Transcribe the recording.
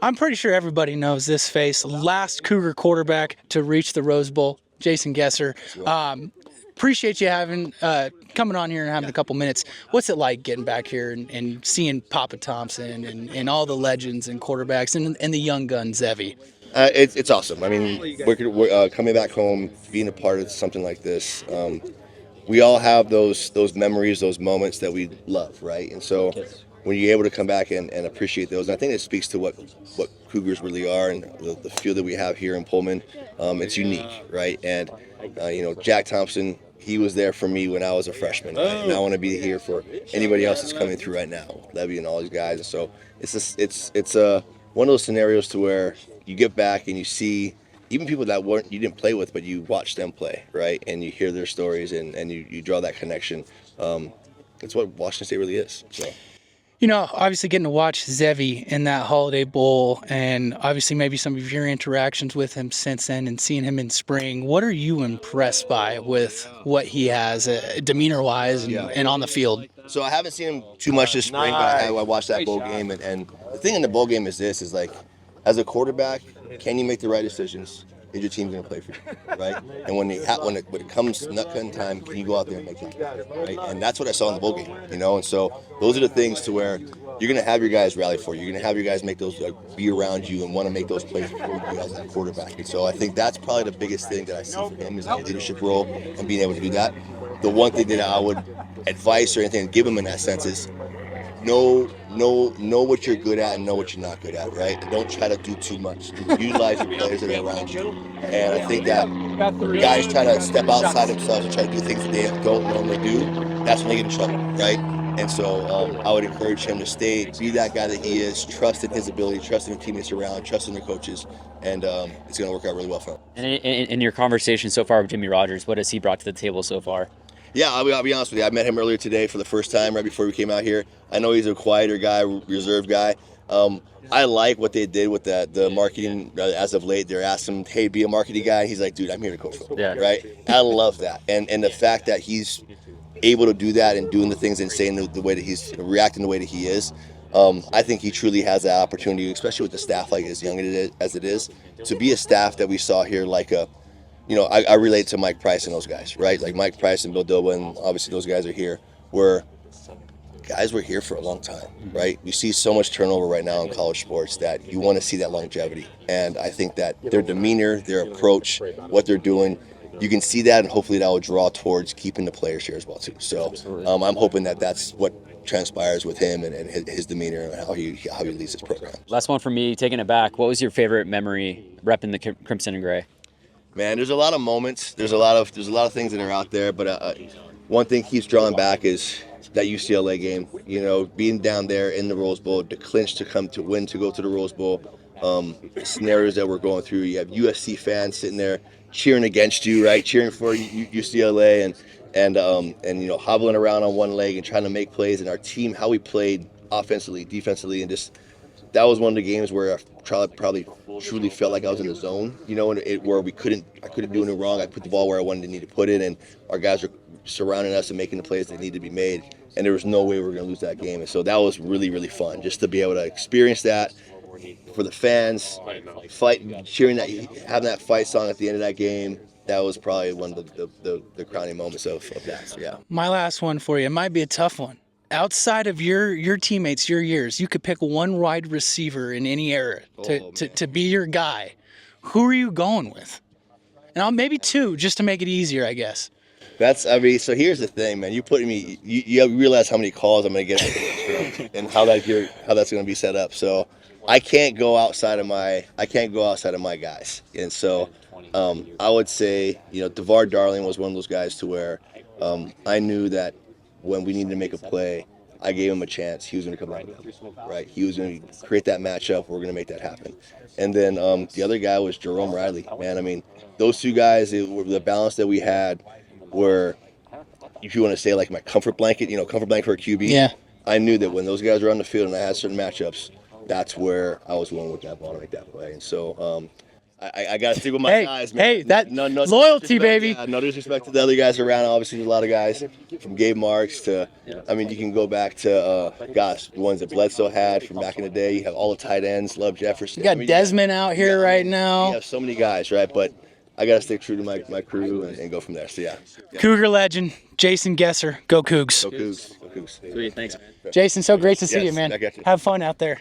I'm pretty sure everybody knows this face. Last Cougar quarterback to reach the Rose Bowl, Jason Gesser. Appreciate you coming on here and having a couple minutes. What's it like getting back here and seeing Papa Thompson and all the legends and quarterbacks and the young gun Zevi? It's awesome. I mean, we're coming back home, being a part of something like this. We all have those memories, those moments that we love, right? And so when you're able to come back and appreciate those, and I think it speaks to what Cougars really are and the feel that we have here in Pullman. It's unique, right? And Jack Thompson, he was there for me when I was a freshman, right? And I want to be here for anybody else that's coming through right now, Levy and all these guys. And so it's one of those scenarios to where you get back and you see even people that you didn't play with, but you watch them play, right? And you hear their stories and you draw that connection. It's what Washington State really is. So. Obviously getting to watch Zevi in that Holiday Bowl and obviously maybe some of your interactions with him since then and seeing him in spring, what are you impressed by with what he has demeanor-wise and on the field? So I haven't seen him too much this spring, but I watched that bowl game. And the thing in the bowl game is like, as a quarterback, can you make the right decisions? Is your team going to play for you, right? And when it comes nut cutting time, can you go out there and make that happen, right? And that's what I saw in the bowl game, And so those are the things to where you're going to have your guys rally for you. You're going to have your guys make those, be around you and want to make those plays for you as a quarterback. And so I think that's probably the biggest thing that I see for him is a leadership role and being able to do that. The one thing that I would advise or anything give him in that sense is know what you're good at and know what you're not good at, right? Don't try to do too much. Utilize the players that are around you. And I think that guys try to step outside themselves and try to do things that they don't normally do. That's when they get in trouble, right? And so I would encourage him to be that guy that he is, trust in his ability, trust in the teammates around, trust in the coaches, and it's going to work out really well for him. And in your conversation so far with Jimmy Rogers, what has he brought to the table so far? Yeah, I'll be honest with you. I met him earlier today for the first time, right before we came out here. I know he's a quieter guy, reserved guy. I like what they did with the marketing as of late. They're asking him, hey, be a marketing guy. And he's like, dude, I'm here to coach football, right? I love that. And the fact that he's able to do that and doing the things and saying the way that he's reacting the way that he is, I think he truly has that opportunity, especially with the staff like as young as it is, to be a staff that we saw here like I relate to Mike Price and those guys, right? Like Mike Price and Bill Doba, and obviously those guys are here. Guys were here for a long time, right? You see so much turnover right now in college sports that you want to see that longevity. And I think that their demeanor, their approach, what they're doing, you can see that, and hopefully that will draw towards keeping the players here as well too. So I'm hoping that that's what transpires with him and his demeanor and how he leads his program. Last one for me, taking it back. What was your favorite memory repping the Crimson and Gray? Man, there's a lot of moments. There's a lot of things that are out there. But one thing keeps drawing back is that UCLA game. Being down there in the Rose Bowl, to clinch to come to win to go to the Rose Bowl. Scenarios that we're going through. You have USC fans sitting there cheering against you, right? Cheering for UCLA and hobbling around on one leg and trying to make plays. And our team, how we played offensively, defensively, and just. That was one of the games where I probably truly felt like I was in the zone, where I couldn't do anything wrong. I put the ball where I wanted to need to put it, and our guys were surrounding us and making the plays that needed to be made, and there was no way we were going to lose that game. And so that was really, really fun, just to be able to experience that for the fans, cheering that, having that fight song at the end of that game. That was probably one of the crowning moments of that. So, yeah. My last one for you. It might be a tough one. Outside of your teammates, your years, you could pick one wide receiver in any era to be your guy. Who are you going with? And maybe two, just to make it easier, I guess. So here's the thing, man. You putting me, you realize how many calls I'm going to get and how that's going to be set up. So I can't go outside of my guys. And so I would say, DeVar Darling was one of those guys to where I knew that when we needed to make a play, I gave him a chance. He was going to come out, right? He was going to create that matchup. We're going to make that happen. And then the other guy was Jerome Riley. Man, I mean, those two guys, the balance that we had were, if you want to say like my comfort blanket for a QB. Yeah. I knew that when those guys were on the field and I had certain matchups, that's where I was willing with that ball to make that play. And so I got to stick with my guys, man. Hey, that no loyalty, baby. Yeah, no disrespect to the other guys around. Obviously, there's a lot of guys from Gabe Marks to, I mean, you can go back to, the ones that Bledsoe had from back in the day. You have all the tight ends, Love Jefferson. You got Desmond out here right now. You have so many guys, right? But I got to stick true to my crew and go from there. So, yeah. Cougar legend, Jason Gesser. Go Cougs. Go Cougs. Go Cougs. Sweet, thanks, man. Jason, so great to see Yes, you, man. I got you. Have fun out there.